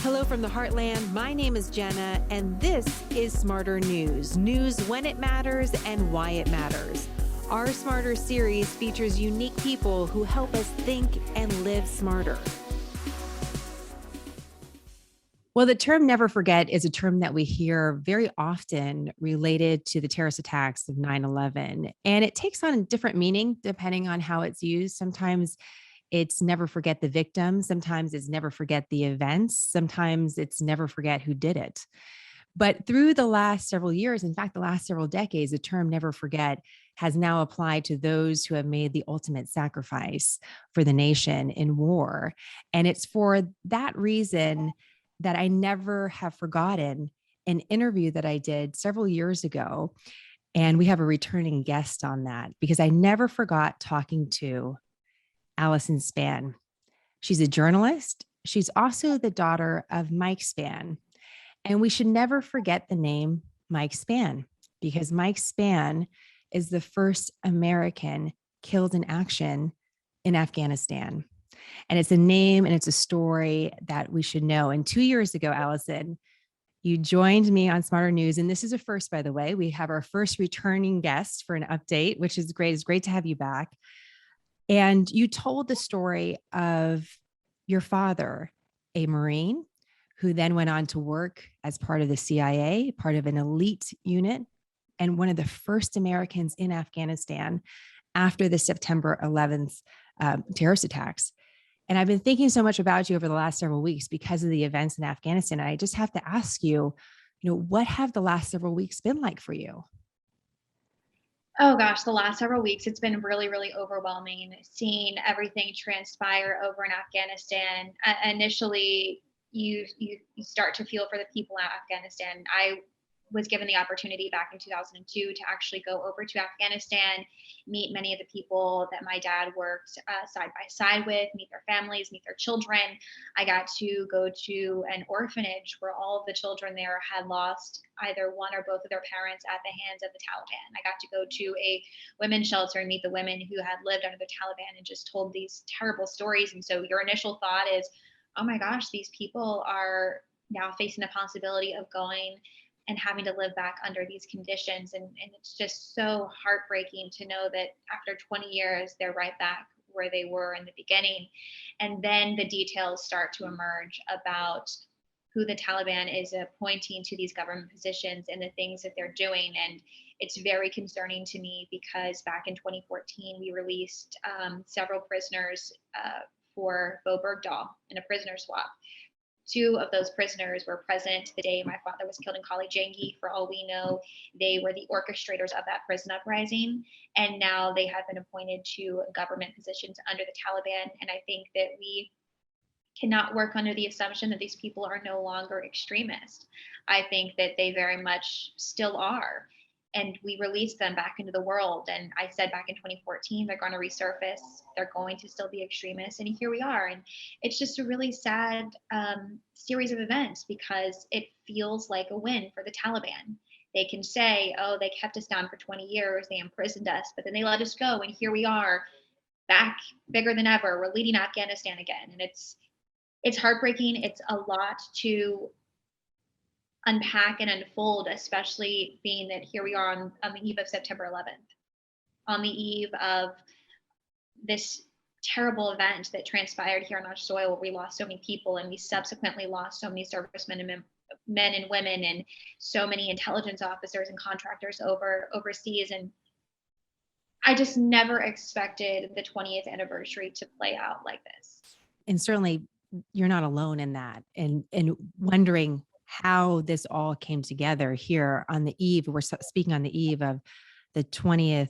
Hello from the Heartland. My name is Jenna, and this is SmartHER News. News when it matters and why it matters. Our SmartHER series features unique people who help us think and live smarter. Well, the term never forget is a term that we hear very often related to the terrorist attacks of 9/11. And it takes on a different meaning depending on how it's used. Sometimes it's never forget the victim. Sometimes it's never forget the events. Sometimes it's never forget who did it. But through the last several years, in fact, the last several decades, the term never forget has now applied to those who have made the ultimate sacrifice for the nation in war. And it's for that reason that I never have forgotten an interview that I did several years ago. And we have a returning guest on that because I never forgot talking to Alison Spann. She's a journalist. She's also the daughter of Mike Spann. And we should never forget the name Mike Spann because Mike Spann is the first American killed in action in Afghanistan. And it's a name and it's a story that we should know. And 2 years ago, Alison, you joined me on SmartHER News. And this is a first, by the way. We have our first returning guest for an update, which is great. It's great to have you back. And you told the story of your father, a Marine, who then went on to work as part of the CIA, part of an elite unit, and one of the first Americans in Afghanistan after the September 11th terrorist attacks. And I've been thinking so much about you over the last several weeks because of the events in Afghanistan. And I just have to ask you, what have the last several weeks been like for you? Oh gosh, the last several weeks, it's been really, really overwhelming seeing everything transpire over in Afghanistan. Initially, you start to feel for the people in Afghanistan. I was given the opportunity back in 2002 to actually go over to Afghanistan, meet many of the people that my dad worked side by side with, meet their families, meet their children. I got to go to an orphanage where all of the children there had lost either one or both of their parents at the hands of the Taliban. I got to go to a women's shelter and meet the women who had lived under the Taliban and just told these terrible stories. And so your initial thought is, oh my gosh, these people are now facing the possibility of going and having to live back under these conditions. And it's just so heartbreaking to know that after 20 years, they're right back where they were in the beginning. And then the details start to emerge about who the Taliban is appointing to these government positions and the things that they're doing. And it's very concerning to me because back in 2014, we released several prisoners for Bo Bergdahl in a prisoner swap. Two of those prisoners were present the day my father was killed in Kali Jangi. For all we know, they were the orchestrators of that prison uprising. And now they have been appointed to government positions under the Taliban. And I think that we cannot work under the assumption that these people are no longer extremists. I think that they very much still are. And we released them back into the world. And I said back in 2014, they're going to resurface. They're going to still be extremists. And here we are. And it's just a really sad series of events because it feels like a win for the Taliban. They can say, oh, they kept us down for 20 years. They imprisoned us, but then they let us go. And here we are back bigger than ever. We're leading Afghanistan again. And it's heartbreaking. It's a lot to unpack and unfold, especially being that here we are on the eve of September 11th, on the eve of this terrible event that transpired here on our soil where we lost so many people and we subsequently lost so many servicemen and men and women and so many intelligence officers and contractors overseas. And I just never expected the 20th anniversary to play out like this. And certainly you're not alone in that and wondering how this all came together here on the eve. We're speaking on the eve of the 20th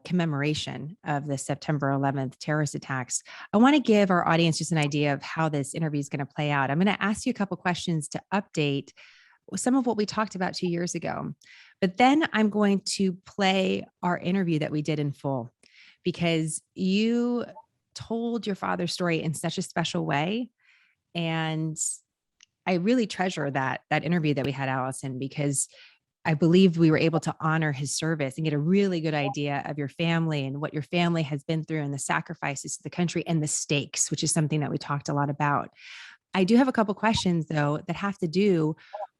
commemoration of the September 11th terrorist attacks. I want to give our audience just an idea of how this interview is going to play out. I'm going to ask you a couple questions to update some of what we talked about 2 years ago, but then I'm going to play our interview that we did in full because you told your father's story in such a special way. And I really treasure that interview that we had, Alison, because I believe we were able to honor his service and get a really good idea of your family and what your family has been through and the sacrifices to the country and the stakes, which is something that we talked a lot about. I do have a couple questions though that have to do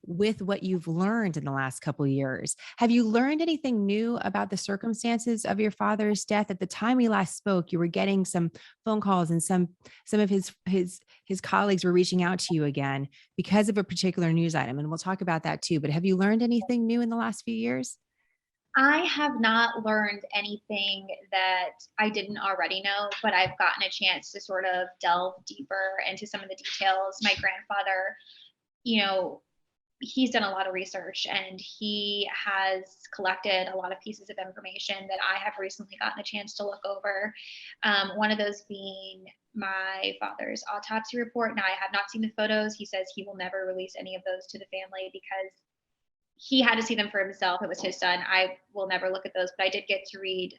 with what you've learned in the last couple of years. Have you learned anything new about the circumstances of your father's death? At the time we last spoke, you were getting some phone calls and some of his colleagues were reaching out to you again because of a particular news item, and we'll talk about that too. But have you learned anything new in the last few years? I have not learned anything that I didn't already know, but I've gotten a chance to sort of delve deeper into some of the details. My grandfather, you know, he's done a lot of research and he has collected a lot of pieces of information that I have recently gotten a chance to look over. One of those being my father's autopsy report. Now, I have not seen the photos. He says he will never release any of those to the family because he had to see them for himself. It was his son. I will never look at those, but I did get to read.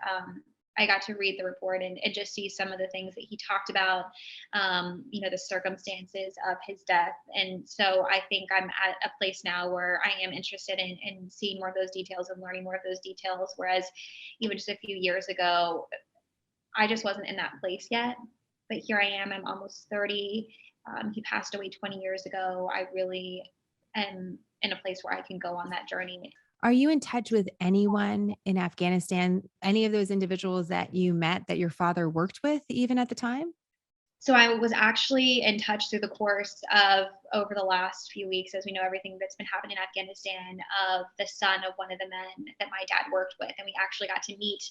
I got to read the report and just see some of the things that he talked about, the circumstances of his death. And so I think I'm at a place now where I am interested in seeing more of those details and learning more of those details. Whereas even just a few years ago, I just wasn't in that place yet. But here I am. I'm almost 30. He passed away 20 years ago. I really am in a place where I can go on that journey. Are you in touch with anyone in Afghanistan, any of those individuals that you met that your father worked with even at the time? So I was actually in touch through the course of over the last few weeks, as we know everything that's been happening in Afghanistan, of the son of one of the men that my dad worked with. And we actually got to meet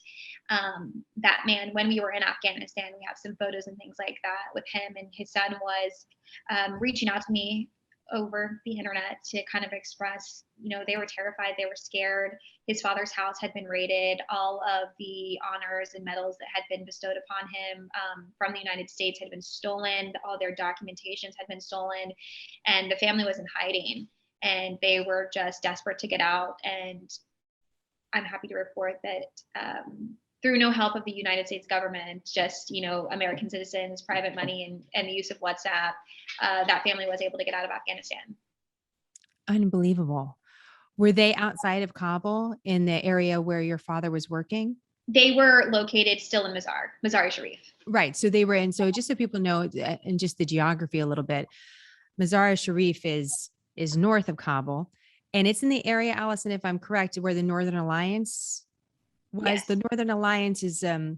that man when we were in Afghanistan. We have some photos and things like that with him. And his son was reaching out to me over the internet to kind of express, they were terrified, they were scared. His father's house had been raided. All of the honors and medals that had been bestowed upon him from the United States had been stolen. All their documentations had been stolen, and the family was in hiding. And they were just desperate to get out. And I'm happy to report that through no help of the United States government, just American citizens, private money, and the use of WhatsApp, that family was able to get out of Afghanistan. Unbelievable. Were they outside of Kabul in the area where your father was working? They were located still in Mazar-e Sharif. Right. So they were in. So just so people know, and just the geography a little bit, Mazar-e Sharif is north of Kabul, and it's in the area, Allison, if I'm correct, where the Northern Alliance was. Yes. The Northern Alliance is the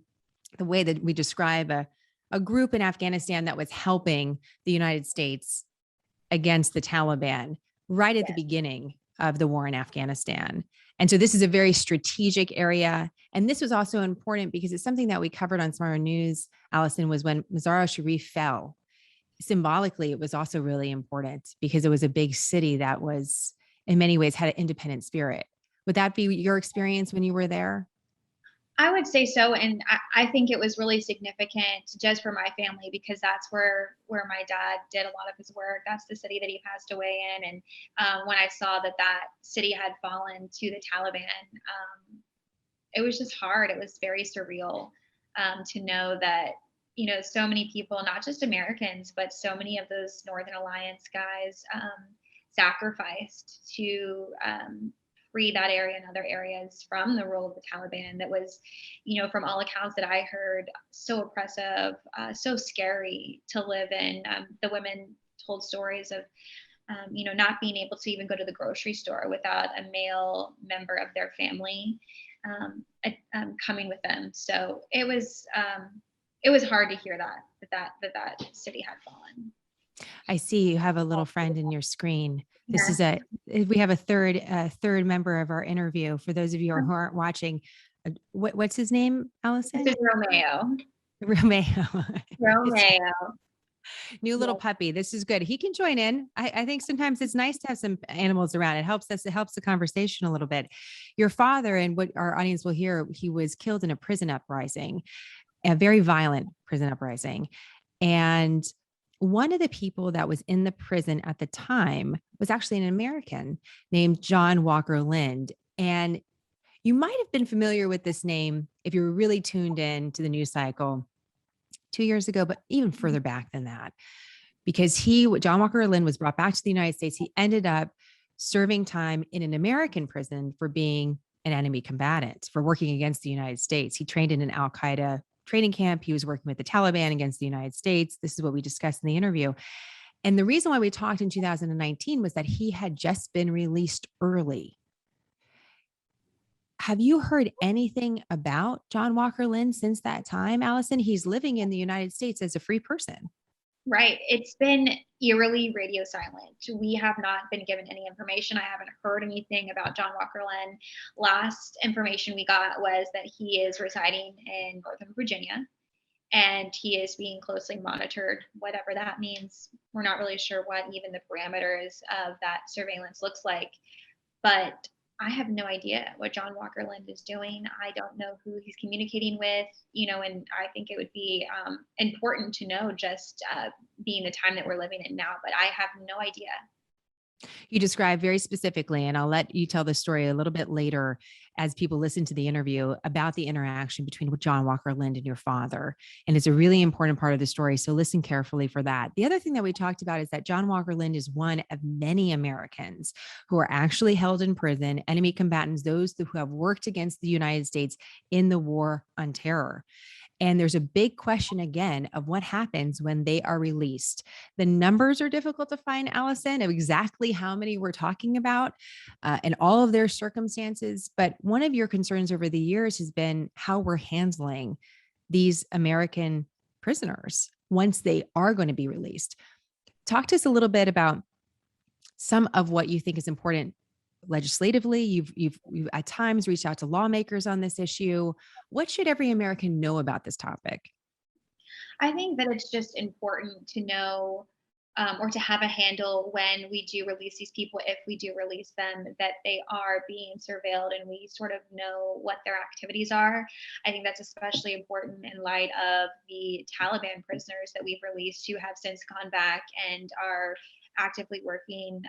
way that we describe a group in Afghanistan that was helping the United States against the Taliban right at the beginning of the war in Afghanistan. And so this is a very strategic area. And this was also important because it's something that we covered on SmartHER News, Allison, was when Mazar-e Sharif fell. Symbolically, it was also really important because it was a big city that was in many ways had an independent spirit. Would that be your experience when you were there? I would say so. And I think it was really significant just for my family because that's where my dad did a lot of his work. That's the city that he passed away in. And when I saw that city had fallen to the Taliban, it was just hard. It was very surreal to know that, so many people, not just Americans, but so many of those Northern Alliance guys sacrificed to free that area and other areas from the rule of the Taliban that was, from all accounts that I heard, so oppressive, so scary to live in. The women told stories of, not being able to even go to the grocery store without a male member of their family coming with them. So it was hard to hear that city had fallen. I see you have a little friend in your screen. This is we have a third member of our interview. For those of you who aren't watching, what's his name, Allison? This is Romeo. Romeo. New little puppy. This is good. He can join in. I think sometimes it's nice to have some animals around. It helps the conversation a little bit. Your father, and what our audience will hear, he was killed in a prison uprising, a very violent prison uprising. And one of the people that was in the prison at the time was actually an American named John Walker Lind. And you might have been familiar with this name if you were really tuned in to the news cycle 2 years ago, but even further back than that, because John Walker Lind was brought back to the United States. He ended up serving time in an American prison for being an enemy combatant, for working against the United States. He trained in an Al-Qaeda training camp. He was working with the Taliban against the United States. This is what we discussed in the interview. And the reason why we talked in 2019 was that he had just been released early. Have you heard anything about John Walker Lindh since that time, Alison? He's living in the United States as a free person. Right. It's been eerily radio silent. We have not been given any information. I haven't heard anything about John Walker Lindh. Last information we got was that he is residing in Northern Virginia and he is being closely monitored, whatever that means. We're not really sure what even the parameters of that surveillance looks like. But I have no idea what John Walker Lindh is doing. I don't know who he's communicating with, and I think it would be important to know just being the time that we're living in now, but I have no idea. You describe very specifically, and I'll let you tell the story a little bit later as people listen to the interview about the interaction between John Walker Lindh and your father. And it's a really important part of the story. So listen carefully for that. The other thing that we talked about is that John Walker Lindh is one of many Americans who are actually held in prison, enemy combatants, those who have worked against the United States in the war on terror. And there's a big question again of what happens when they are released. The numbers are difficult to find, Alison, of exactly how many we're talking about and all of their circumstances. But one of your concerns over the years has been how we're handling these American prisoners once they are going to be released. Talk to us a little bit about some of what you think is important legislatively. You've at times reached out to lawmakers on this issue. What should every American know about this topic? I think that it's just important to know or to have a handle when we do release these people, if we do release them, that they are being surveilled and we sort of know what their activities are. I think that's especially important in light of the Taliban prisoners that we've released who have since gone back and are actively working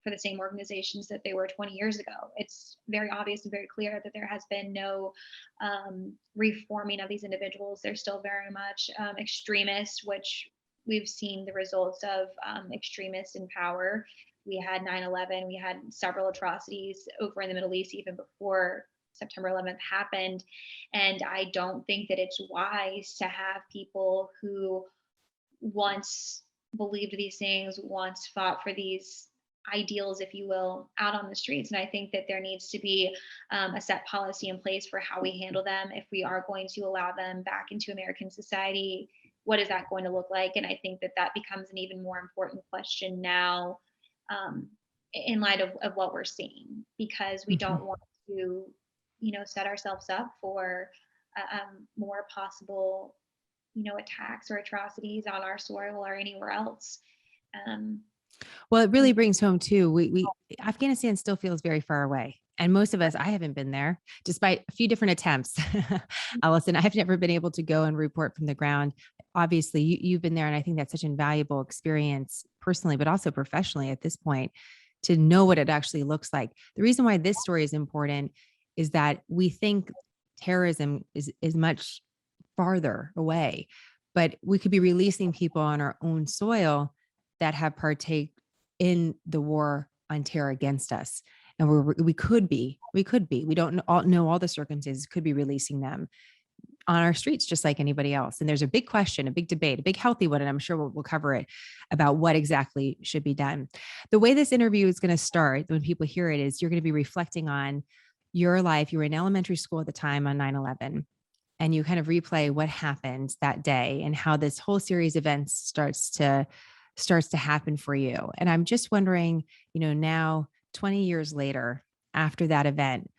for the same organizations that they were 20 years ago. It's very obvious and very clear that there has been no reforming of these individuals. They're still very much extremists, which we've seen the results of extremists in power. We had 9/11, we had several atrocities over in the Middle East even before September 11th happened. And I don't think that it's wise to have people who once believed these things, once fought for these ideals, if you will, out on the streets. And I think that there needs to be a set policy in place for how we handle them. If we are going to allow them back into American society, what is that going to look like? And I think that that becomes an even more important question now in light of what we're seeing, because we don't want to, set ourselves up for more possible, attacks or atrocities on our soil or anywhere else. Well, it really brings home too. We Afghanistan still feels very far away. And most of us, I haven't been there, despite a few different attempts. Alison, I've never been able to go and report from the ground. Obviously, you've been there, and I think that's such an invaluable experience personally, but also professionally at this point, to know what it actually looks like. The reason why this story is important is that we think terrorism is much farther away, but we could be releasing people on our own soil that have partake in the war on terror against us. And we could be, we don't know all the circumstances, could be releasing them on our streets, just like anybody else. And there's a big question, a big debate, a big healthy one, and I'm sure we'll cover it, about what exactly should be done. The way this interview is going to start, when people hear it, is you're going to be reflecting on your life. You were in elementary school at the time on 9/11, and you kind of replay what happened that day and how this whole series of events starts to happen for you. And I'm just wondering, now 20 years later, after that event,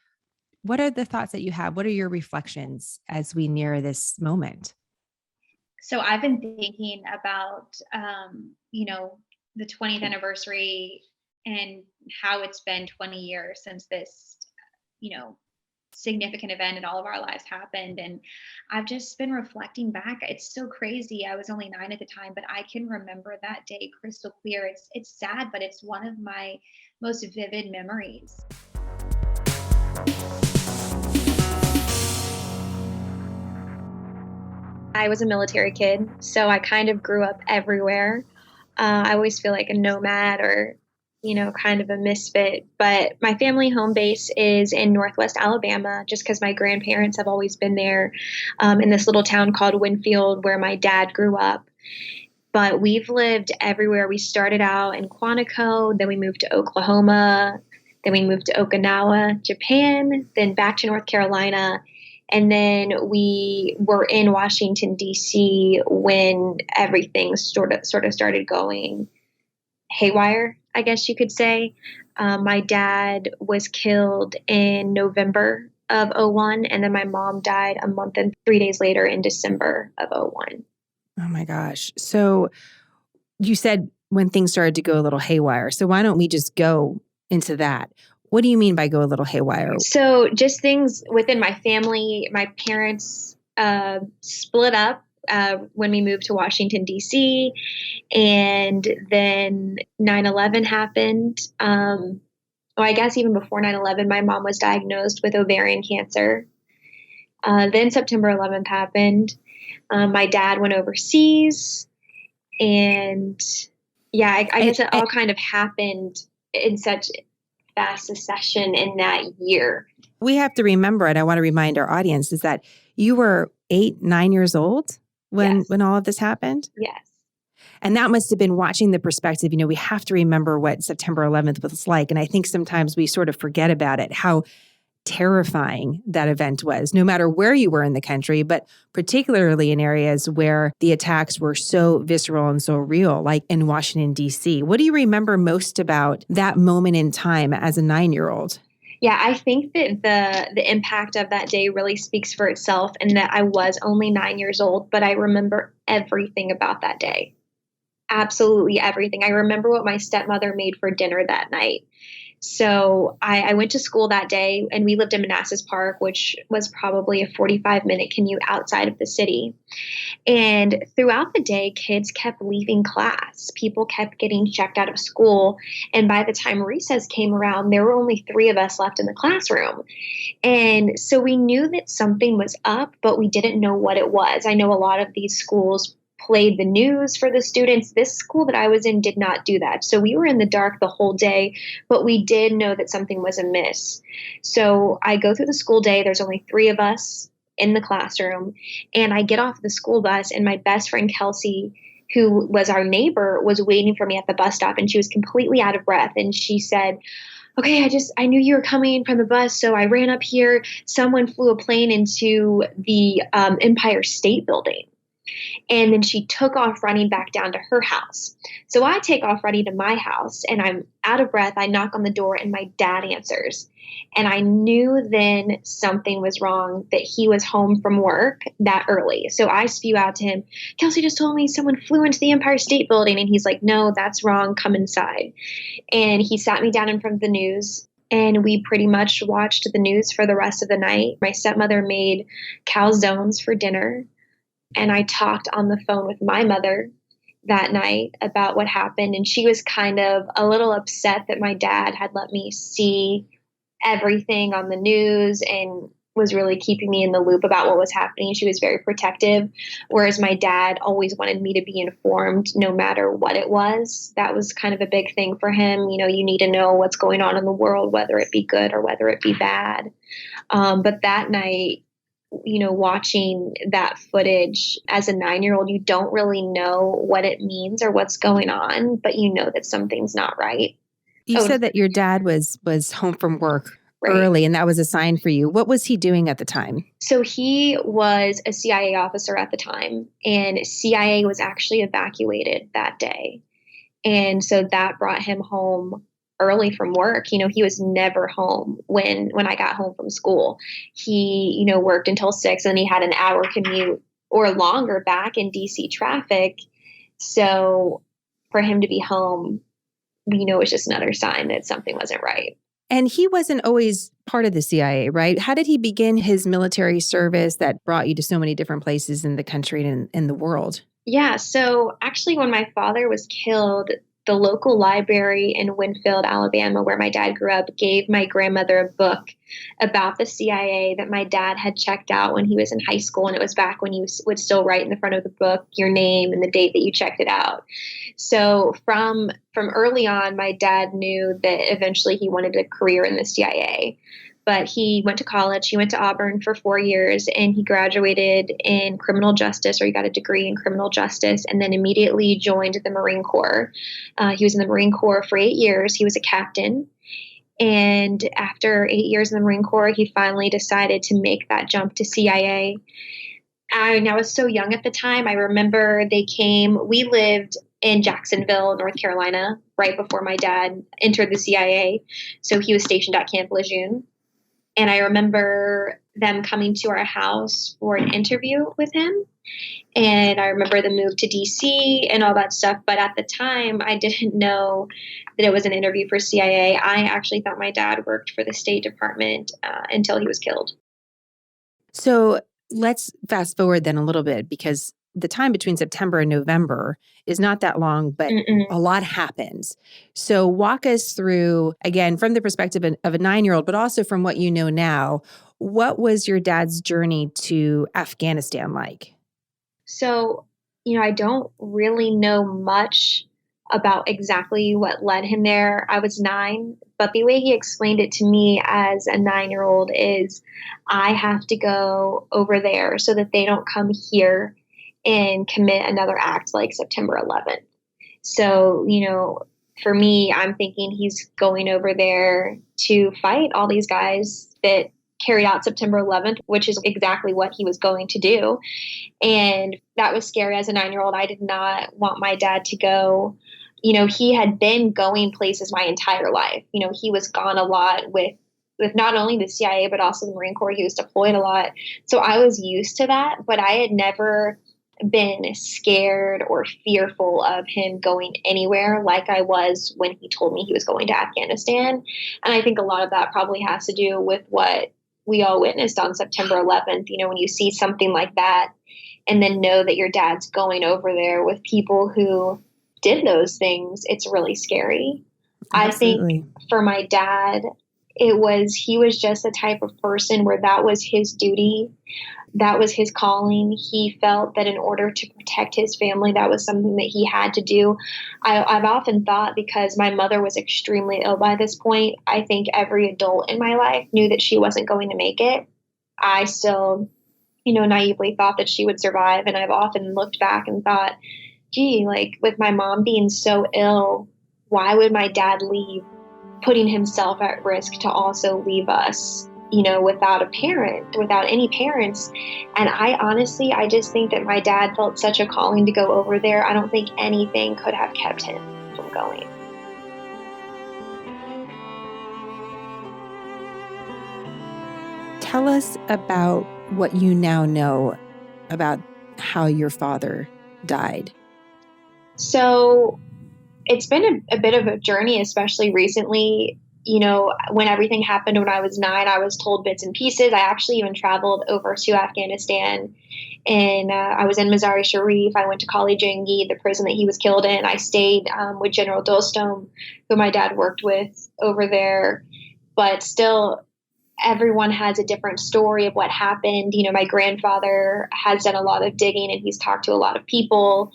what are the thoughts that you have? What are your reflections as we near this moment? So I've been thinking about, the 20th anniversary and how it's been 20 years since this, significant event in all of our lives happened. And I've just been reflecting back. It's so crazy. I was only 9 at the time, but I can remember that day crystal clear. It's sad, but it's one of my most vivid memories. I was a military kid, so I kind of grew up everywhere. I always feel like a nomad or, kind of a misfit. But my family home base is in Northwest Alabama, just because my grandparents have always been there in this little town called Winfield, where my dad grew up. but we've lived everywhere. We started out in Quantico, then we moved to Oklahoma, then we moved to Okinawa, Japan, then back to North Carolina. And then we were in Washington, D.C. when everything sort of started going haywire, I guess you could say. My dad was killed in November of '01, and then my mom died a month and 3 days later in December of '01. Oh my gosh. So you said when things started to go a little haywire. So why don't we just go into that? What do you mean by go a little haywire? So just things within my family. My parents split up when we moved to Washington, D.C., and then 9/11 happened. I guess even before 9/11, my mom was diagnosed with ovarian cancer. Then September 11th happened. My dad went overseas, and I guess it all kind of happened in such fast succession in that year. We have to remember, and I want to remind our audience, is that you were 8, 9 years old when all of this happened? Yes. And that must have been watching the perspective. We have to remember what September 11th was like. And I think sometimes we sort of forget about it, how terrifying that event was, no matter where you were in the country, but particularly in areas where the attacks were so visceral and so real, like in Washington, D.C. What do you remember most about that moment in time as a 9-year-old? Yeah, I think that the impact of that day really speaks for itself, and that I was only 9 years old, but I remember everything about that day. Absolutely everything. I remember what my stepmother made for dinner that night. So I went to school that day, and we lived in Manassas Park, which was probably a 45-minute commute outside of the city. And throughout the day, kids kept leaving class. People kept getting checked out of school. And by the time recess came around, there were only 3 of us left in the classroom. And so we knew that something was up, but we didn't know what it was. I know a lot of these schools played the news for the students. This school that I was in did not do that. So we were in the dark the whole day, but we did know that something was amiss. So I go through the school day. There's only 3 of us in the classroom, and I get off the school bus, and my best friend, Kelsey, who was our neighbor, was waiting for me at the bus stop, and she was completely out of breath. And she said, "Okay, I knew you were coming from the bus, so I ran up here. Someone flew a plane into the Empire State Building." And then she took off running back down to her house. So I take off running to my house, and I'm out of breath. I knock on the door, and my dad answers. And I knew then something was wrong, that he was home from work that early. So I spew out to him, "Kelsey just told me someone flew into the Empire State Building." And he's like, "No, that's wrong. Come inside." And he sat me down in front of the news, and we pretty much watched the news for the rest of the night. My stepmother made calzones for dinner. And I talked on the phone with my mother that night about what happened. And she was kind of a little upset that my dad had let me see everything on the news and was really keeping me in the loop about what was happening. She was very protective, whereas my dad always wanted me to be informed no matter what it was. That was kind of a big thing for him. You need to know what's going on in the world, whether it be good or whether it be bad. But that night, watching that footage as a 9-year-old, you don't really know what it means or what's going on, but you know that something's not right. You said that your dad was home from work early, and that was a sign for you. What was he doing at the time? So he was a CIA officer at the time, and CIA was actually evacuated that day. And so that brought him home early from work. He was never home when I got home from school. He, worked until 6, and he had an hour commute or longer back in DC traffic. So for him to be home, was just another sign that something wasn't right. And he wasn't always part of the CIA, right? How did he begin his military service that brought you to so many different places in the country and in the world? Yeah. So actually, when my father was killed, the local library in Winfield, Alabama, where my dad grew up, gave my grandmother a book about the CIA that my dad had checked out when he was in high school. And it was back when you would still write in the front of the book your name and the date that you checked it out. So from early on, my dad knew that eventually he wanted a career in the CIA. but he went to college. He went to Auburn for 4 years, and he graduated in criminal justice, or he got a degree in criminal justice, and then immediately joined the Marine Corps. He was in the Marine Corps for 8 years. He was a captain. And after 8 years in the Marine Corps, he finally decided to make that jump to CIA. I was so young at the time. I remember they came, we lived in Jacksonville, North Carolina, right before my dad entered the CIA. So he was stationed at Camp Lejeune. And I remember them coming to our house for an interview with him. And I remember the move to DC and all that stuff. But at the time, I didn't know that it was an interview for CIA. I actually thought my dad worked for the State Department until he was killed. So let's fast forward then a little bit, because the time between September and November is not that long, but a lot happens. So walk us through, again, from the perspective of a 9-year-old, but also from what you know now, what was your dad's journey to Afghanistan like? So, I don't really know much about exactly what led him there. I was 9, but the way he explained it to me as a 9-year-old is I have to go over there so that they don't come here and commit another act like September 11th. So, for me, I'm thinking he's going over there to fight all these guys that carried out September 11th, which is exactly what he was going to do. And that was scary as a 9-year-old. I did not want my dad to go. He had been going places my entire life. He was gone a lot with not only the CIA, but also the Marine Corps. He was deployed a lot. So I was used to that, but I had never been scared or fearful of him going anywhere like I was when he told me he was going to Afghanistan. And I think a lot of that probably has to do with what we all witnessed on September 11th. When you see something like that and then know that your dad's going over there with people who did those things, it's really scary. Absolutely. I think for my dad, he was just the type of person where that was his duty. That was his calling. He felt that in order to protect his family, that was something that he had to do. I've often thought, because my mother was extremely ill by this point, I think every adult in my life knew that she wasn't going to make it. I still, naively thought that she would survive. And I've often looked back and thought, gee, like with my mom being so ill, why would my dad leave, putting himself at risk to also leave us, without a parent, without any parents. And I just think that my dad felt such a calling to go over there. I don't think anything could have kept him from going. Tell us about what you now know about how your father died. So it's been a bit of a journey, especially recently. When everything happened when I was 9, I was told bits and pieces. I actually even traveled over to Afghanistan, and I was in Mazar-e-Sharif. I went to Kali Jangi, the prison that he was killed in. I stayed with General Dostum, who my dad worked with over there. But still, everyone has a different story of what happened. My grandfather has done a lot of digging, and he's talked to a lot of people.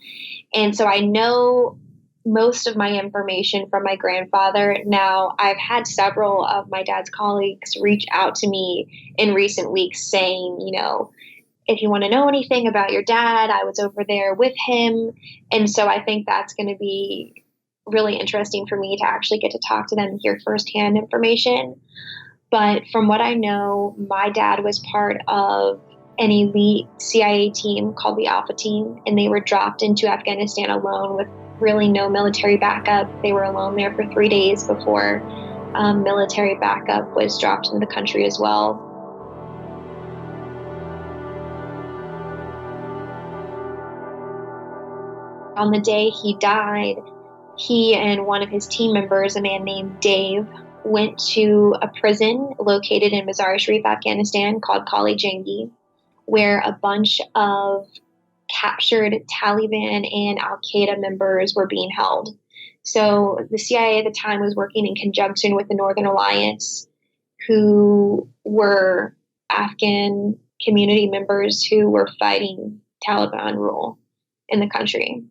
And so I know most of my information from my grandfather. Now, I've had several of my dad's colleagues reach out to me in recent weeks saying, if you want to know anything about your dad, I was over there with him. And so I think that's going to be really interesting for me to actually get to talk to them and hear firsthand information. But from what I know, my dad was part of an elite CIA team called the Alpha Team, and they were dropped into Afghanistan alone with really no military backup. They were alone there for 3 days before military backup was dropped into the country as well. On the day he died, he and one of his team members, a man named Dave, went to a prison located in Mazar-e-Sharif, Afghanistan, called Kali Jangi, where a bunch of captured Taliban and Al-Qaeda members were being held. So the CIA at the time was working in conjunction with the Northern Alliance, who were Afghan community members who were fighting Taliban rule in the country.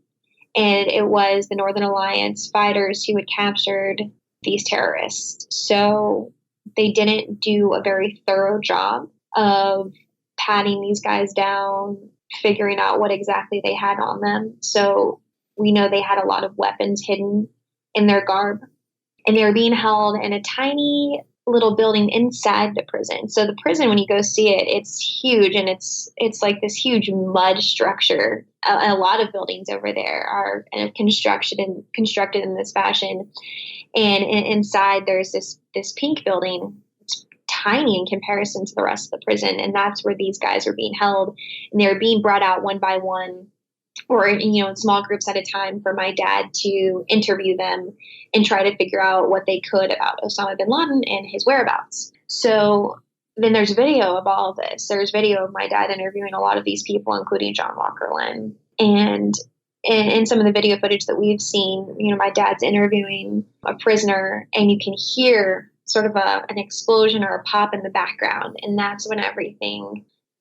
And it was the Northern Alliance fighters who had captured these terrorists. So they didn't do a very thorough job of patting these guys down, figuring out what exactly they had on them. So we know they had a lot of weapons hidden in their garb, and they were being held in a tiny little building inside the prison. So the prison, when you go see it, it's huge, and it's like this huge mud structure. A lot of buildings over there are constructed in this fashion. And inside there's this pink building. It's tiny in comparison to the rest of the prison, and that's where these guys are being held, and they're being brought out one by one, or in small groups at a time, for my dad to interview them and try to figure out what they could about Osama bin Laden and his whereabouts. So then there's video of all of this. There's video of my dad interviewing a lot of these people, including John Walker Lynn. And in some of the video footage that we've seen, my dad's interviewing a prisoner, and you can hear sort of an explosion or a pop in the background. And that's when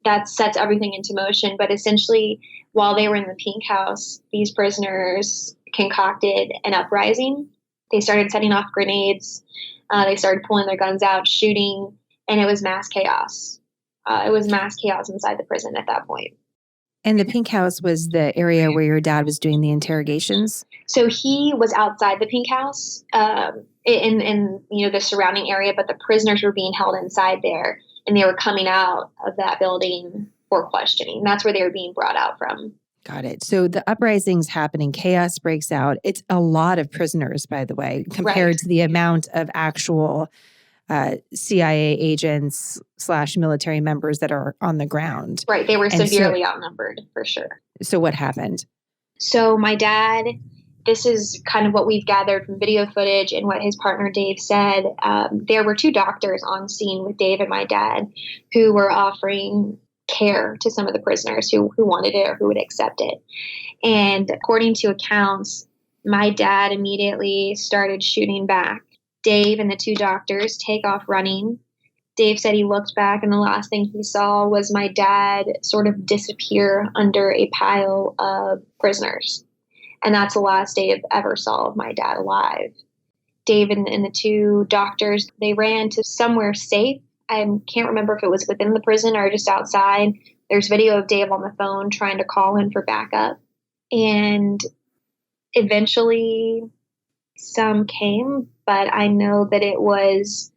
that sets everything into motion. But essentially, while they were in the pink house, these prisoners concocted an uprising. They started setting off grenades. They started pulling their guns out, shooting, and it was mass chaos. It was mass chaos inside the prison at that point. And the pink house was the area where your dad was doing the interrogations? So he was outside the pink house in the surrounding area, but the prisoners were being held inside there, and they were coming out of that building for questioning. That's where they were being brought out from. Got it. So the uprising's happening, chaos breaks out. It's a lot of prisoners, by the way, compared to the amount of actual CIA agents / military members that are on the ground. Right. They were severely outnumbered, for sure. So what happened? So my dad, this is kind of what we've gathered from video footage and what his partner Dave said. There were 2 doctors on scene with Dave and my dad who were offering care to some of the prisoners who wanted it or who would accept it. And according to accounts, my dad immediately started shooting back. Dave and the 2 doctors take off running. Dave said he looked back, and the last thing he saw was my dad sort of disappear under a pile of prisoners. And that's the last Dave ever saw of my dad alive. Dave and the 2 doctors, they ran to somewhere safe. I can't remember if it was within the prison or just outside. There's video of Dave on the phone trying to call in for backup. And eventually some came, but I know that it was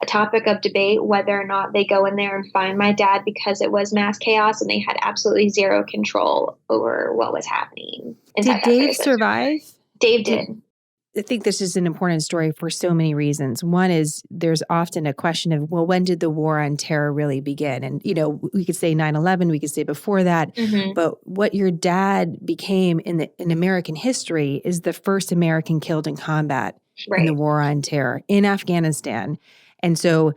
a topic of debate whether or not they go in there and find my dad, because it was mass chaos and they had absolutely zero control over what was happening. Did Dave survive? Dave did. I think this is an important story for so many reasons. One is there's often a question of, well, when did the war on terror really begin? And, we could say 9/11, we could say before that, but what your dad became in American history is the first American killed in combat in the war on terror in Afghanistan. And so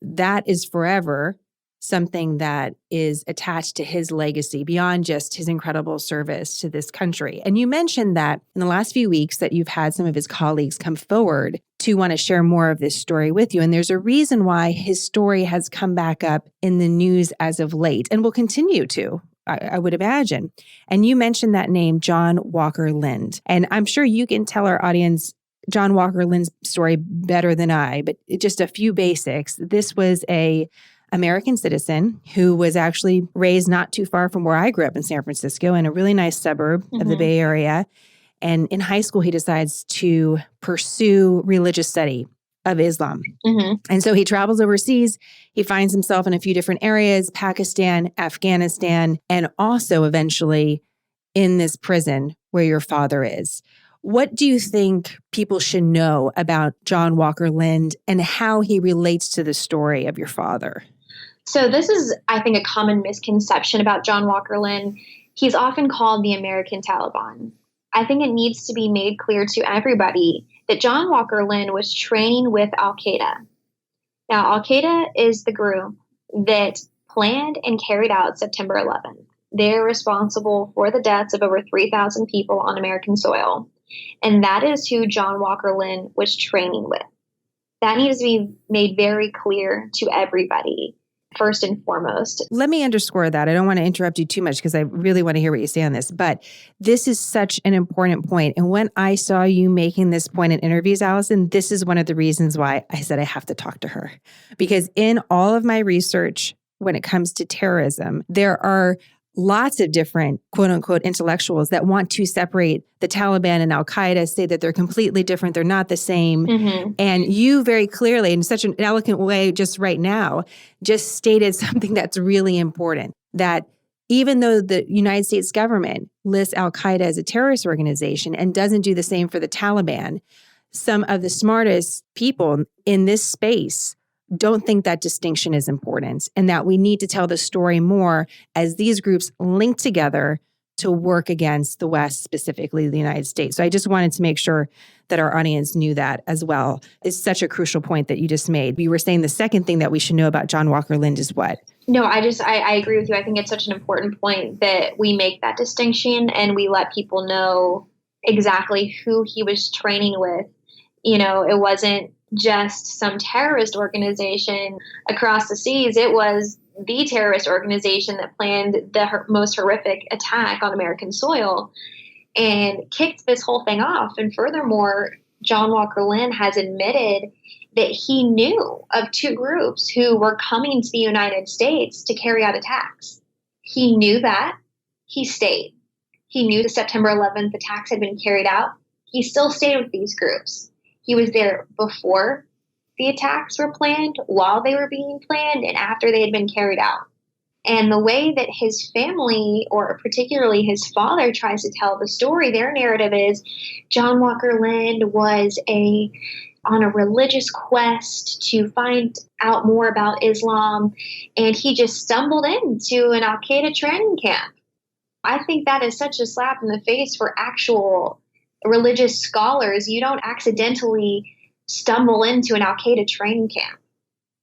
that is forever something that is attached to his legacy beyond just his incredible service to this country. And you mentioned that in the last few weeks that you've had some of his colleagues come forward to want to share more of this story with you. And there's a reason why his story has come back up in the news as of late and will continue to, I would imagine. And you mentioned that name, John Walker Lynn. And I'm sure you can tell our audience John Walker Lynn's story better than I, but just a few basics. This was a American citizen who was actually raised not too far from where I grew up in San Francisco, in a really nice suburb of the Bay Area. And in high school, he decides to pursue religious study of Islam. And so he travels overseas. He finds himself in a few different areas, Pakistan, Afghanistan, and also eventually in this prison where your father is. What do you think people should know about John Walker Lynn and how he relates to the story of your father? So this is, I think, a common misconception about John Walker Lynn. He's often called the American Taliban. I think it needs to be made clear to everybody that John Walker Lynn was training with Al-Qaeda. Now, Al-Qaeda is the group that planned and carried out September 11th. They're responsible for the deaths of over 3,000 people on American soil. And that is who John Walker Lynn was training with. That needs to be made very clear to everybody. first and foremost. Let me underscore that. I don't want to interrupt you too much because I really want to hear what you say on this. But this is such an important point. And when I saw you making this point in interviews, Alison, this is one of the reasons why I said I have to talk to her. Because in all of my research, when it comes to terrorism, there are lots of different quote unquote intellectuals that want to separate the Taliban and Al-Qaeda, say that they're completely different, they're not the same. Mm-hmm. And you very clearly, in such an eloquent way just right now, just stated something that's really important, that even though the United States government lists Al-Qaeda as a terrorist organization and doesn't do the same for the Taliban, some of the smartest people in this space don't think that distinction is important and that we need to tell the story more as these groups link together to work against the West, specifically the United States. So I just wanted to make sure that our audience knew that as well. It's such a crucial point that you just made. You were saying the second thing that we should know about John Walker Lindh is what? No, I agree with you. I think it's such an important point that we make that distinction and we let people know exactly who he was training with. You know, it wasn't just some terrorist organization across the seas. It was the terrorist organization that planned the most horrific attack on American soil and kicked this whole thing off. And furthermore, John Walker Lindh has admitted that he knew of two groups who were coming to the United States to carry out attacks. He knew that. He stayed. He knew the September 11th attacks had been carried out. He still stayed with these groups. He was there before the attacks were planned, while they were being planned, and after they had been carried out. And the way that his family, or particularly his father, tries to tell the story, their narrative is John Walker Lindh was on a religious quest to find out more about Islam, and he just stumbled into an Al-Qaeda training camp. I think that is such a slap in the face for actual religious scholars. You don't accidentally stumble into an Al-Qaeda training camp.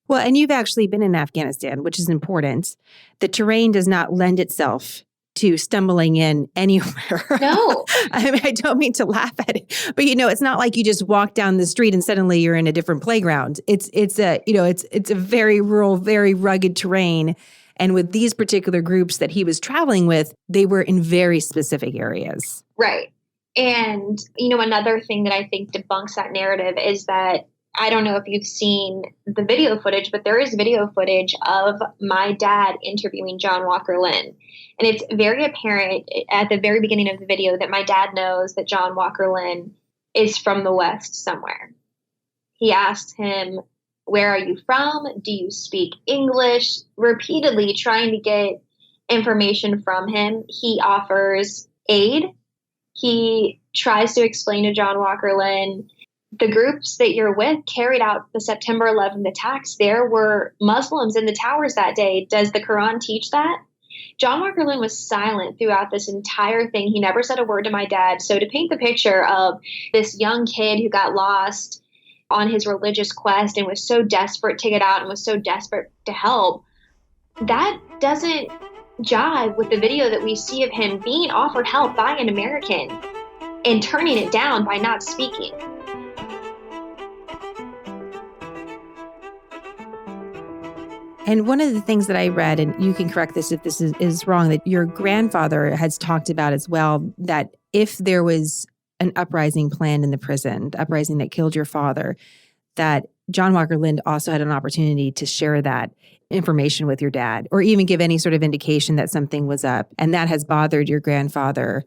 Well, and you've actually been in Afghanistan, which is important. The terrain does not lend itself to stumbling in anywhere. No. I mean, I don't mean to laugh at it, but it's not like you just walk down the street and suddenly you're in a different playground. It's a very rural, very rugged terrain. And with these particular groups that he was traveling with, they were in very specific areas. Right. And, another thing that I think debunks that narrative is that I don't know if you've seen the video footage, but there is video footage of my dad interviewing John Walker Lindh. And it's very apparent at the very beginning of the video that my dad knows that John Walker Lindh is from the West somewhere. He asked him, "Where are you from? Do you speak English?" Repeatedly trying to get information from him. He offers aid. He tries to explain to John Walker Lindh, the groups that you're with carried out the September 11th attacks. There were Muslims in the towers that day. Does the Quran teach that? John Walker Lindh was silent throughout this entire thing. He never said a word to my dad. So to paint the picture of this young kid who got lost on his religious quest and was so desperate to get out and was so desperate to help, that doesn't jive with the video that we see of him being offered help by an American and turning it down by not speaking. And one of the things that I read, and you can correct this if this is wrong, that your grandfather has talked about as well, that if there was an uprising planned in the prison, the uprising that killed your father, that John Walker Lindh also had an opportunity to share that information with your dad, or even give any sort of indication that something was up. And that has bothered your grandfather,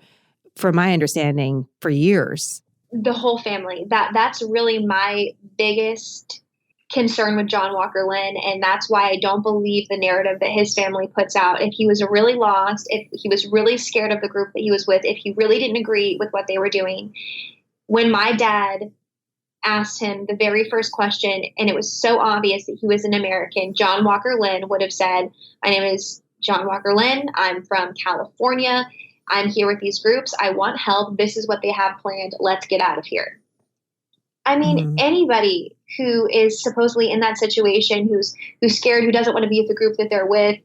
from my understanding, for years. The whole family. That's really my biggest concern with John Walker Lindh, and that's why I don't believe the narrative that his family puts out. If he was really lost, if he was really scared of the group that he was with, if he really didn't agree with what they were doing, when my dad asked him the very first question, and it was so obvious that he was an American, John Walker Lindh would have said, "My name is John Walker Lindh. I'm from California. I'm here with these groups. I want help. This is what they have planned. Let's get out of here." I mean, anybody who is supposedly in that situation, who's scared, who doesn't want to be with the group that they're with,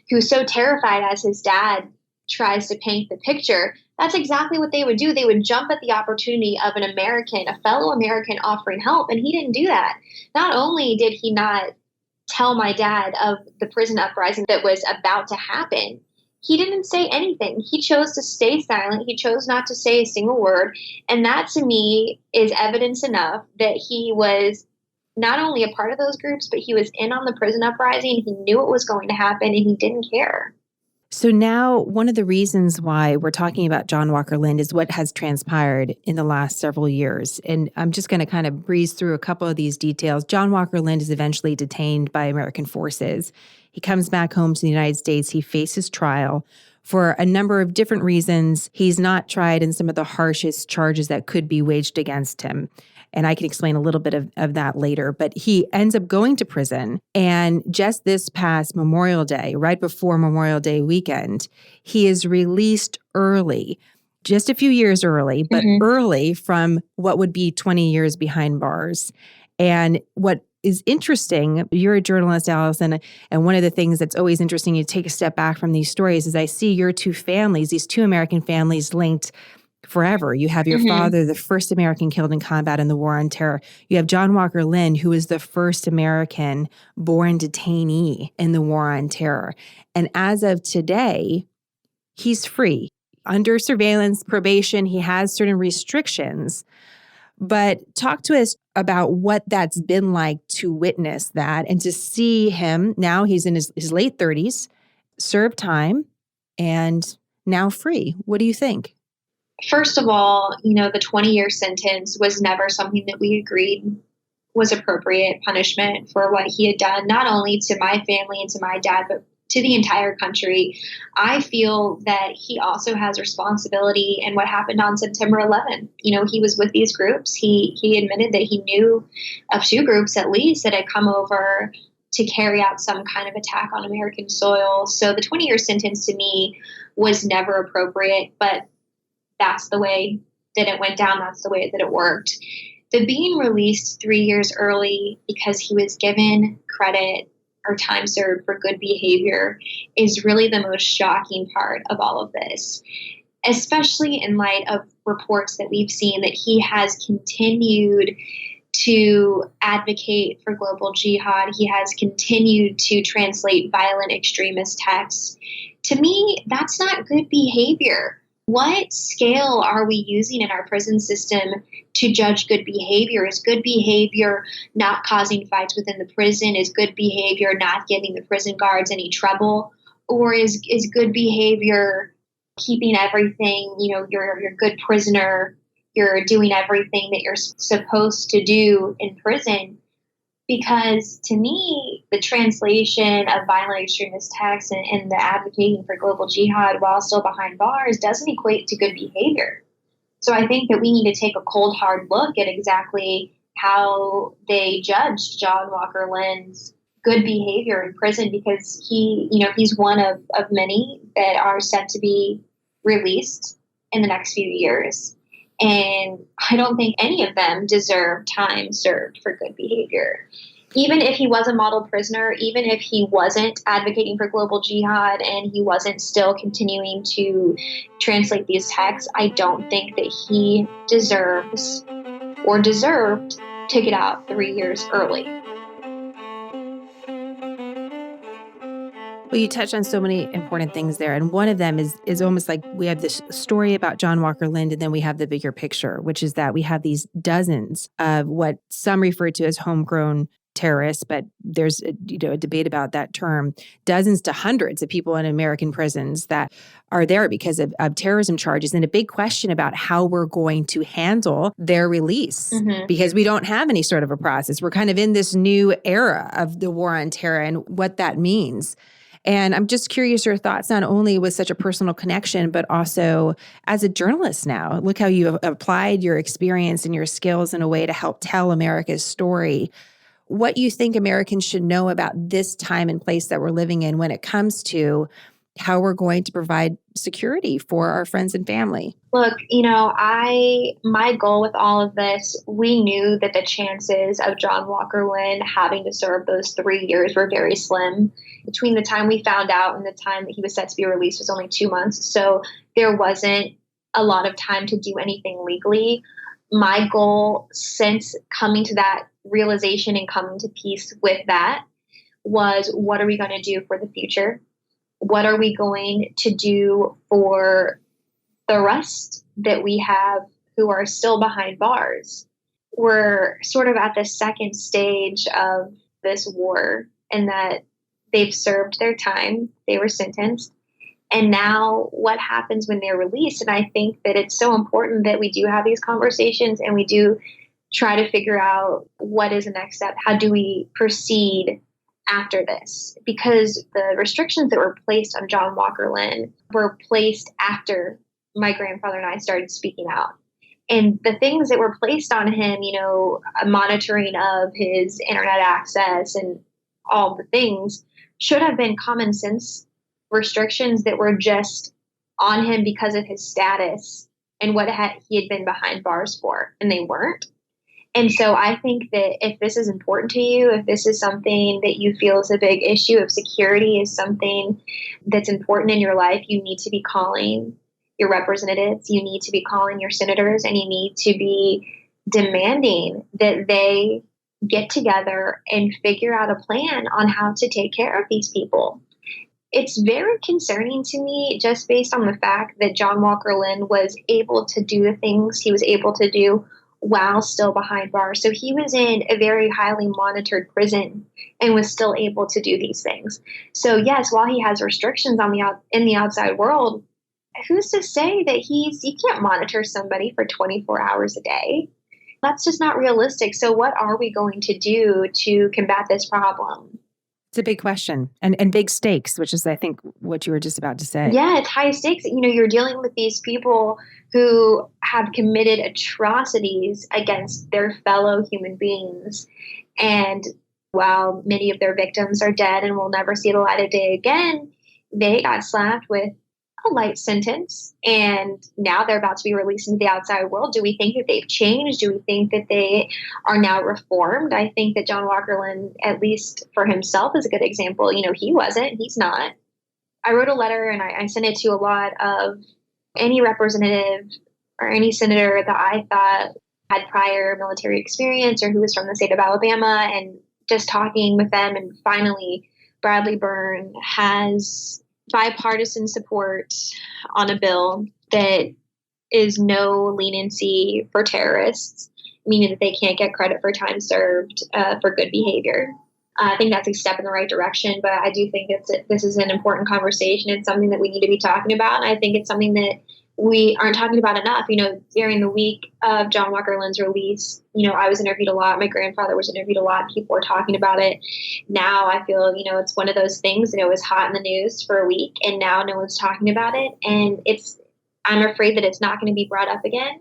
who's so terrified as his dad tries to paint the picture, that's exactly what they would do. They would jump at the opportunity of an American, a fellow American offering help, and he didn't do that. Not only did he not tell my dad of the prison uprising that was about to happen, he didn't say anything. He chose to stay silent. He chose not to say a single word. And that to me is evidence enough that he was not only a part of those groups, but he was in on the prison uprising. He knew it was going to happen and he didn't care. So now one of the reasons why we're talking about John Walker Lindh is what has transpired in the last several years. And I'm just going to kind of breeze through a couple of these details. John Walker Lindh is eventually detained by American forces. He comes back home to the United States. He faces trial for a number of different reasons. He's not tried in some of the harshest charges that could be waged against him. And I can explain a little bit of that later. But he ends up going to prison. And just this past Memorial Day, right before Memorial Day weekend, he is released early, just a few years early, but early from what would be 20 years behind bars. And what is interesting, you're a journalist, Alison, and one of the things that's always interesting, you take a step back from these stories, is I see your two families, these two American families linked forever. You have your father, the first American killed in combat in the War on Terror. You have John Walker Lindh, who is the first American born detainee in the War on Terror. And as of today, he's free. Under surveillance, probation, he has certain restrictions. But talk to us about what that's been like to witness that and to see him, now he's in his late 30s, serve time, and now free. What do you think? First of all, the 20-year sentence was never something that we agreed was appropriate punishment for what he had done, not only to my family and to my dad, but to the entire country. I feel that he also has responsibility in what happened on September 11th. He was with these groups. He admitted that he knew of two groups at least that had come over to carry out some kind of attack on American soil. So the 20-year sentence to me was never appropriate, but that's the way that it went down. That's the way that it worked. The being released 3 years early because he was given credit or time served for good behavior is really the most shocking part of all of this, especially in light of reports that we've seen that he has continued to advocate for global jihad. He has continued to translate violent extremist texts. To me, that's not good behavior. What scale are we using in our prison system to judge good behavior? Is good behavior not causing fights within the prison? Is good behavior not giving the prison guards any trouble? Or is good behavior keeping everything, you're a good prisoner, you're doing everything that you're supposed to do in prison? Because to me, the translation of violent extremist texts and the advocating for global jihad while still behind bars doesn't equate to good behavior. So I think that we need to take a cold, hard look at exactly how they judged John Walker Lindh's good behavior in prison, because he's one of many that are set to be released in the next few years. And I don't think any of them deserve time served for good behavior. Even if he was a model prisoner, even if he wasn't advocating for global jihad and he wasn't still continuing to translate these texts, I don't think that he deserves or deserved to get out 3 years early. Well, you touched on so many important things there. And one of them is almost like we have this story about John Walker Lindh, and then we have the bigger picture, which is that we have these dozens of what some refer to as homegrown terrorists, but there's a debate about that term, dozens to hundreds of people in American prisons that are there because of terrorism charges, and a big question about how we're going to handle their release, because we don't have any sort of a process. We're kind of in this new era of the war on terror and what that means. And I'm just curious your thoughts, not only with such a personal connection, but also as a journalist now. Look how you have applied your experience and your skills in a way to help tell America's story. What you think Americans should know about this time and place that we're living in when it comes to how we're going to provide security for our friends and family. Look, my goal with all of this, we knew that the chances of John Walker Lindh having to serve those 3 years were very slim. Between the time we found out and the time that he was set to be released was only 2 months. So there wasn't a lot of time to do anything legally. My goal since coming to that realization and coming to peace with that was, what are we going to do for the future? What are we going to do for the rest that we have who are still behind bars? We're sort of at the second stage of this war, in that they've served their time, they were sentenced. And now what happens when they're released? And I think that it's so important that we do have these conversations and we do try to figure out what is the next step. How do we proceed after this? Because the restrictions that were placed on John Walker Lynn were placed after my grandfather and I started speaking out. And the things that were placed on him, a monitoring of his internet access and all the things, should have been common sense restrictions that were just on him because of his status and what he had been behind bars for, and they weren't. And so I think that if this is important to you, if this is something that you feel is a big issue, if security is something that's important in your life, you need to be calling your representatives, you need to be calling your senators, and you need to be demanding that they get together and figure out a plan on how to take care of these people. It's very concerning to me, just based on the fact that John Walker Lynn was able to do the things he was able to do while still behind bars. So he was in a very highly monitored prison and was still able to do these things. So yes, while he has restrictions in the outside world, who's to say that you can't monitor somebody for 24 hours a day? That's just not realistic. So what are we going to do to combat this problem? It's a big question and big stakes, which is, I think, what you were just about to say. Yeah, it's high stakes. You're dealing with these people who have committed atrocities against their fellow human beings. And while many of their victims are dead and will never see the light of day again, they got slapped with a light sentence, and now they're about to be released into the outside world. Do we think that they've changed? Do we think that they are now reformed? I think that John Walker Lynn, at least for himself, is a good example. He wasn't. He's not. I wrote a letter and I sent it to a lot of any representative or any senator that I thought had prior military experience or who was from the state of Alabama, and just talking with them. And finally, Bradley Byrne has bipartisan support on a bill that is no leniency for terrorists, meaning that they can't get credit for time served for good behavior. I think that's a step in the right direction, but I do think this is an important conversation. It's something that we need to be talking about, and I think it's something that we aren't talking about enough. During the week of John Walker Lynn's release, I was interviewed a lot. My grandfather was interviewed a lot. People were talking about it. Now I feel, it's one of those things, it was hot in the news for a week, and now no one's talking about it. And I'm afraid that it's not going to be brought up again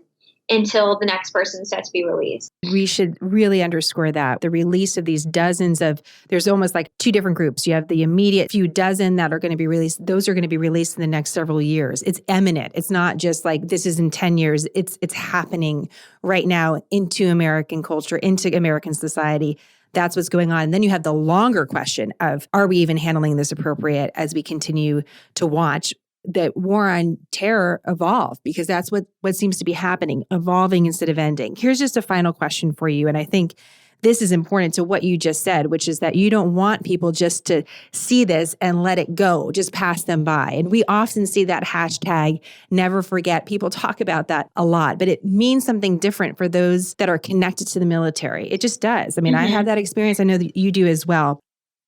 until the next person is set to be released. We should really underscore that. The release of these there's almost like two different groups. You have the immediate few dozen that are going to be released. Those are going to be released in the next several years. It's imminent. It's not just like this is in 10 years. It's happening right now into American culture, into American society. That's what's going on. And then you have the longer question of, are we even handling this appropriate as we continue to watch the war on terror evolve? Because that's what seems to be happening, evolving instead of ending. Here's just a final question for you. And I think this is important to what you just said, which is that you don't want people just to see this and let it go, just pass them by. And we often see that hashtag, never forget. People talk about that a lot, but it means something different for those that are connected to the military. It just does. I mean, I have that experience. I know that you do as well.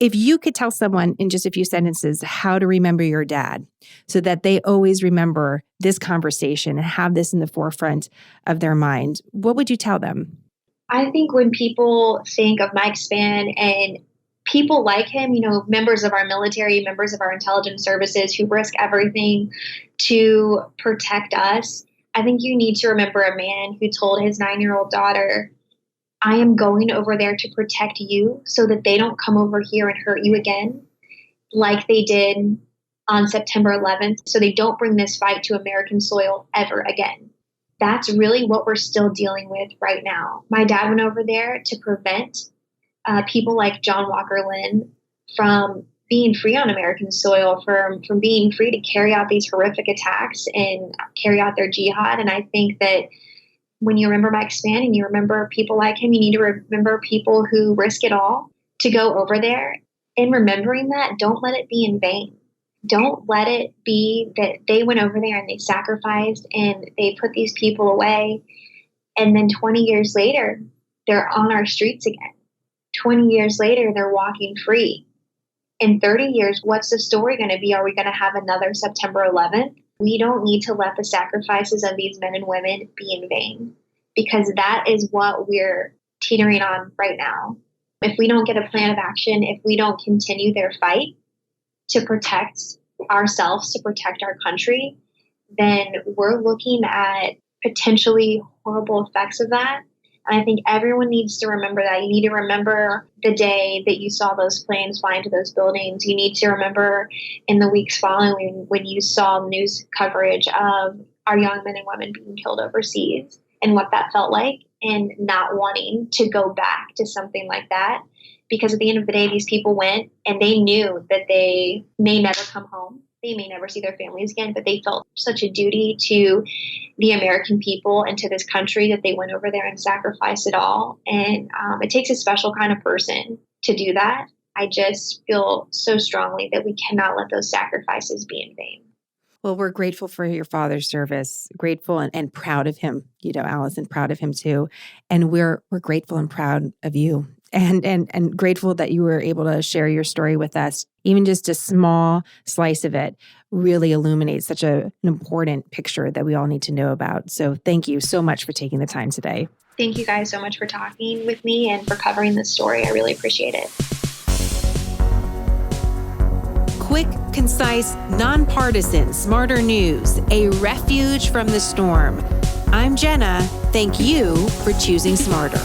If you could tell someone in just a few sentences how to remember your dad so that they always remember this conversation and have this in the forefront of their mind, what would you tell them? I think when people think of Mike Spann and people like him, members of our military, members of our intelligence services who risk everything to protect us, I think you need to remember a man who told his 9-year-old daughter, I am going over there to protect you so that they don't come over here and hurt you again, like they did on September 11th, so they don't bring this fight to American soil ever again. That's really what we're still dealing with right now. My dad went over there to prevent people like John Walker Lynn from being free on American soil, from being free to carry out these horrific attacks and carry out their jihad. And I think that when you remember Mike Spann and you remember people like him, you need to remember people who risk it all to go over there in remembering that, don't let it be in vain. Don't let it be that they went over there and they sacrificed and they put these people away. And then 20 years later, they're on our streets again. 20 years later, they're walking free. In 30 years, what's the story going to be? Are we going to have another September 11th? We don't need to let the sacrifices of these men and women be in vain, because that is what we're teetering on right now. If we don't get a plan of action, if we don't continue their fight to protect ourselves, to protect our country, then we're looking at potentially horrible effects of that. And I think everyone needs to remember that. You need to remember the day that you saw those planes fly into those buildings. You need to remember in the weeks following when you saw news coverage of our young men and women being killed overseas and what that felt like, and not wanting to go back to something like that. Because at the end of the day, these people went and they knew that they may never come home. They may never see their families again, but they felt such a duty to the American people and to this country that they went over there and sacrificed it all. And it takes a special kind of person to do that. I just feel so strongly that we cannot let those sacrifices be in vain. Well, we're grateful for your father's service, grateful and proud of him, Alison, proud of him too. And we're grateful and proud of you. And grateful that you were able to share your story with us. Even just a small slice of it really illuminates such an important picture that we all need to know about. So thank you so much for taking the time today. Thank you guys so much for talking with me and for covering this story. I really appreciate it. Quick, concise, nonpartisan, smarter news, a refuge from the storm. I'm Jenna. Thank you for choosing Smarter.